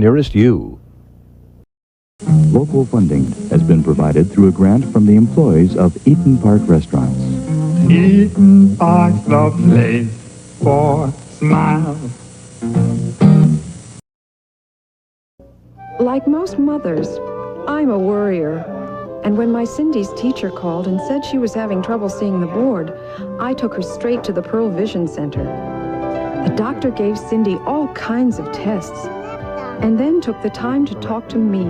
nearest you. Local funding has been provided through a grant from the employees of Eaton Park Restaurants. Eaton Park's the place for smiles. Like most mothers, I'm a worrier. And when my Cindy's teacher called and said she was having trouble seeing the board, I took her straight to the Pearl Vision Center. The doctor gave Cindy all kinds of tests, and then took the time to talk to me.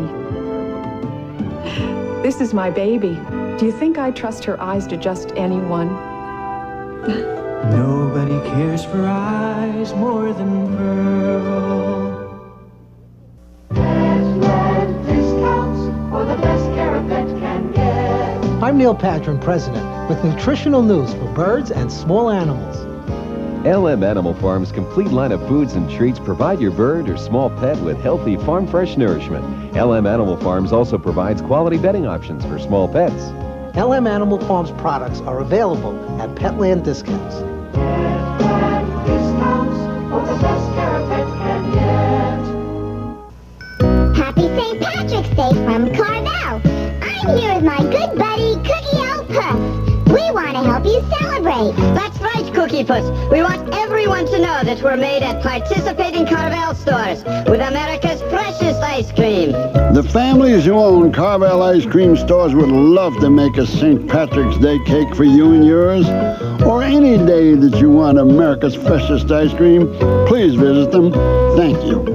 This is my baby. Do you think I'd trust her eyes to just anyone? Nobody cares for eyes more than Pearl. I'm Neil Patron, President, with nutritional news for birds and small animals. LM Animal Farm's complete line of foods and treats provide your bird or small pet with healthy farm-fresh nourishment. LM Animal Farms also provides quality bedding options for small pets. LM Animal Farms products are available at Petland Discounts. Discounts for the best care a pet can get. Happy St. Patrick's Day from Carvel. I'm here with my good buddy, Cookie O Puss. We want to help you celebrate. That's right, Cookie Puss. We want everyone to know that we're made at participating Carvel stores with America's freshest ice cream. The families who own Carvel ice cream stores would love to make a St. Patrick's Day cake for you and yours. Or any day that you want America's freshest ice cream, please visit them. Thank you.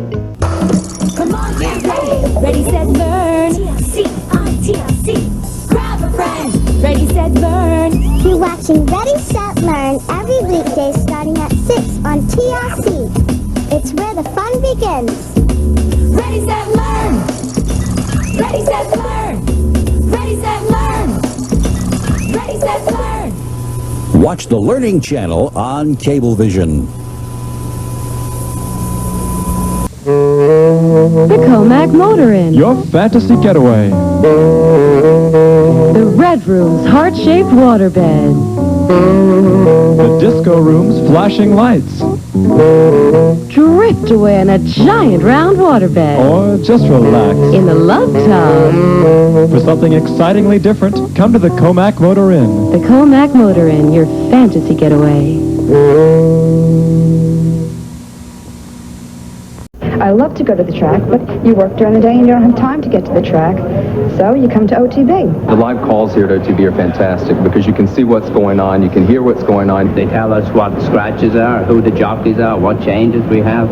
Come on, get ready. Ready, set, learn. TLC. Grab a friend. Ready, set, learn. You're watching Ready, Set, Learn every weekday starting at 6 on TLC. It's where the fun begins. Ready, set, learn. Ready, set, learn. Ready, set, learn. Ready, set, learn. Watch the Learning Channel on Cablevision. The Comac Motor Inn. Your fantasy getaway. The Red Room's heart-shaped waterbed. The Disco Room's flashing lights. Drift away in a giant round waterbed. Or just relax in the Love Tub. For something excitingly different, come to the Comac Motor Inn. The Comac Motor Inn, your fantasy getaway. I love to go to the track, but you work during the day and you don't have time to get to the track, so you come to OTB. The live calls here at OTB are fantastic because you can see what's going on, you can hear what's going on. They tell us what the scratches are, who the jockeys are, what changes we have,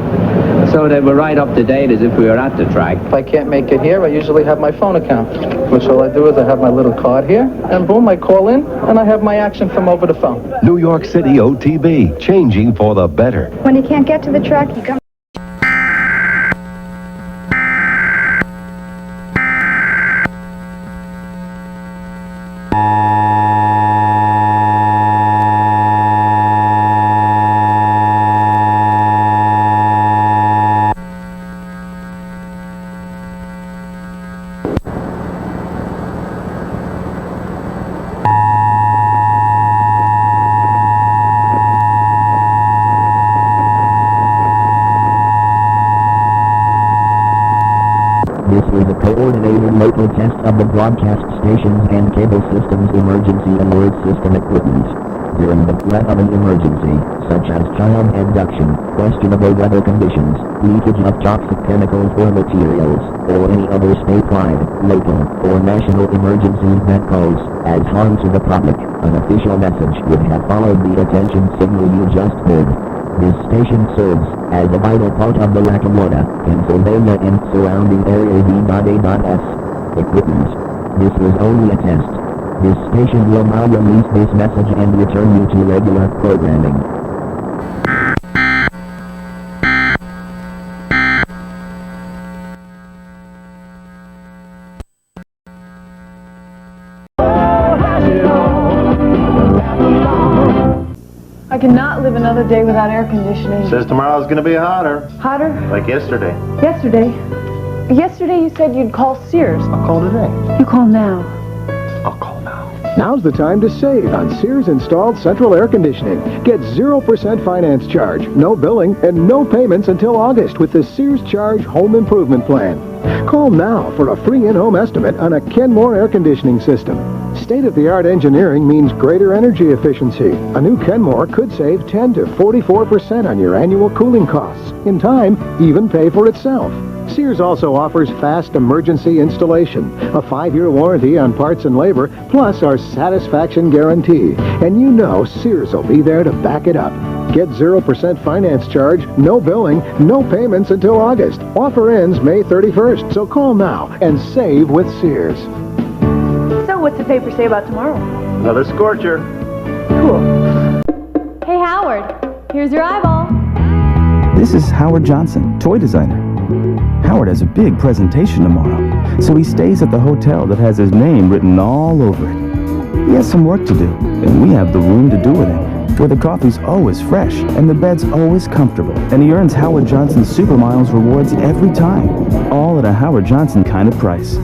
so that we're right up to date as if we were at the track. If I can't make it here, I usually have my phone account, which all I do is I have my little card here, and boom, I call in, and I have my action from over the phone. New York City OTB, changing for the better. When you can't get to the track, you come. This is a coordinated local test of the broadcast stations and cable systems emergency alert system equipment. During the threat of an emergency, such as child abduction, questionable weather conditions, leakage of toxic chemicals or materials, or any other statewide, local, or national emergency that pose as harm to the public, an official message would have followed the attention signal you just heard. This station serves as a vital part of the Lackawanna, Pennsylvania and surrounding area V.A.S. equipment. This was only a test. This station will now release this message and return you to regular programming. I cannot live another day without air conditioning. Says tomorrow's gonna be hotter. Hotter? Like yesterday. Yesterday? Yesterday you said you'd call Sears. I'll call today. You call now. I'll call now. Now's the time to save on Sears installed central air conditioning. Get 0% finance charge, no billing, and no payments until August with the Sears Charge Home Improvement Plan. Call now for a free in-home estimate on a Kenmore air conditioning system. State-of-the-art engineering means greater energy efficiency. A new Kenmore could save 10 to 44% on your annual cooling costs. In time, even pay for itself. Sears also offers fast emergency installation, a 5-year warranty on parts and labor, plus our satisfaction guarantee. And you know Sears will be there to back it up. Get 0% finance charge, no billing, no payments until August. Offer ends May 31st, so call now and save with Sears. So what's the paper say about tomorrow? Another scorcher. Cool. Hey, Howard, here's your eyeball. This is Howard Johnson, toy designer. Howard has a big presentation tomorrow, so he stays at the hotel that has his name written all over it. He has some work to do, and we have the room to do it in, where the coffee's always fresh and the bed's always comfortable, and he earns Howard Johnson Super Miles rewards every time, all at a Howard Johnson kind of price.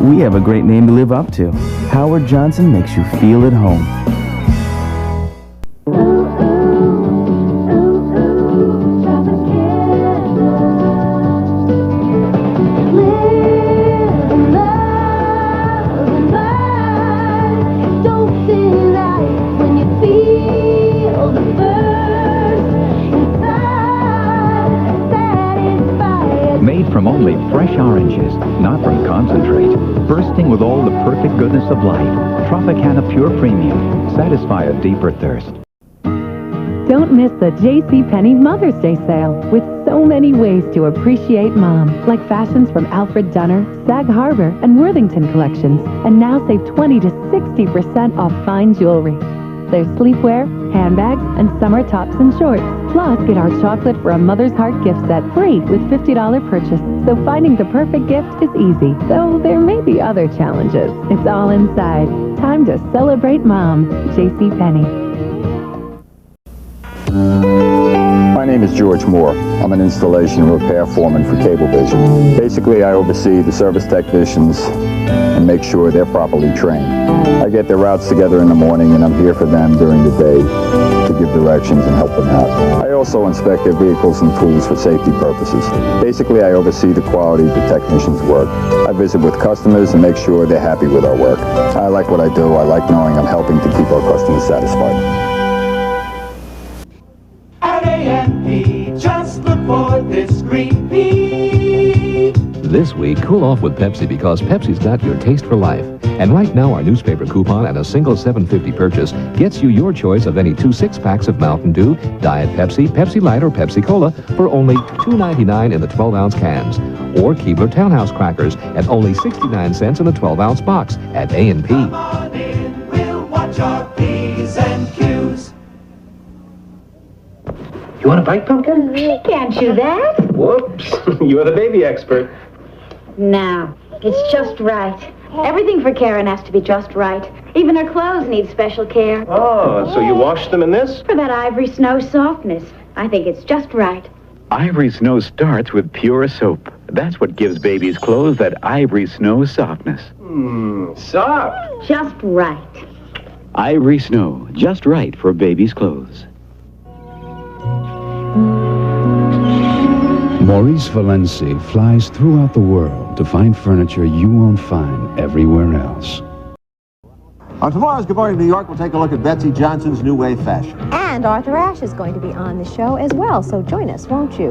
We have a great name to live up to. Howard Johnson makes you feel at home. From only fresh oranges, not from concentrate. Bursting with all the perfect goodness of life. Tropicana Pure Premium. Satisfy a deeper thirst. Don't miss the JCPenney Mother's Day sale with so many ways to appreciate Mom, like fashions from Alfred Dunner, Sag Harbor, and Worthington collections. And now save 20 to 60% off fine jewelry. There's sleepwear, handbags, and summer tops and shorts. Plus, get our Chocolate for a Mother's Heart gift set free with $50 purchase. So finding the perfect gift is easy, though there may be other challenges. It's all inside. Time to celebrate Mom. JCPenney. My name is George Moore. I'm an installation and repair foreman for Cablevision. Basically, I oversee the service technicians and make sure they're properly trained. I get their routes together in the morning, and I'm here for them during the day to give directions and help them out. I also inspect their vehicles and tools for safety purposes. Basically, I oversee the quality of the technicians' work. I visit with customers and make sure they're happy with our work. I like what I do. I like knowing I'm helping to keep our customers satisfied. At A&P, just look for this green pea. This week, cool off with Pepsi because Pepsi's got your taste for life. And right now, our newspaper coupon and a single $7.50 purchase gets you your choice of any 2 6-packs of Mountain Dew, Diet Pepsi, Pepsi Light, or Pepsi Cola for only $2.99 in the 12-ounce cans. Or Keebler Townhouse crackers at only 69 cents in the 12-ounce box at A&P. Come on in, we'll watch our P's and Q's. You want a bite, Pumpkin? Can't chew that. Whoops. You're the baby expert. No, it's just right. Everything for Karen has to be just right. Even her clothes need special care. Oh, so you wash them in this? For that ivory snow softness. I think it's just right. Ivory Snow starts with pure soap. That's what gives babies' clothes that Ivory Snow softness. Soft. Just right. Ivory Snow, just right for babies' clothes. Maurice Valenci flies throughout the world to find furniture you won't find everywhere else. On tomorrow's Good Morning New York, we'll take a look at Betsy Johnson's New Wave fashion. And Arthur Ashe is going to be on the show as well, so join us, won't you?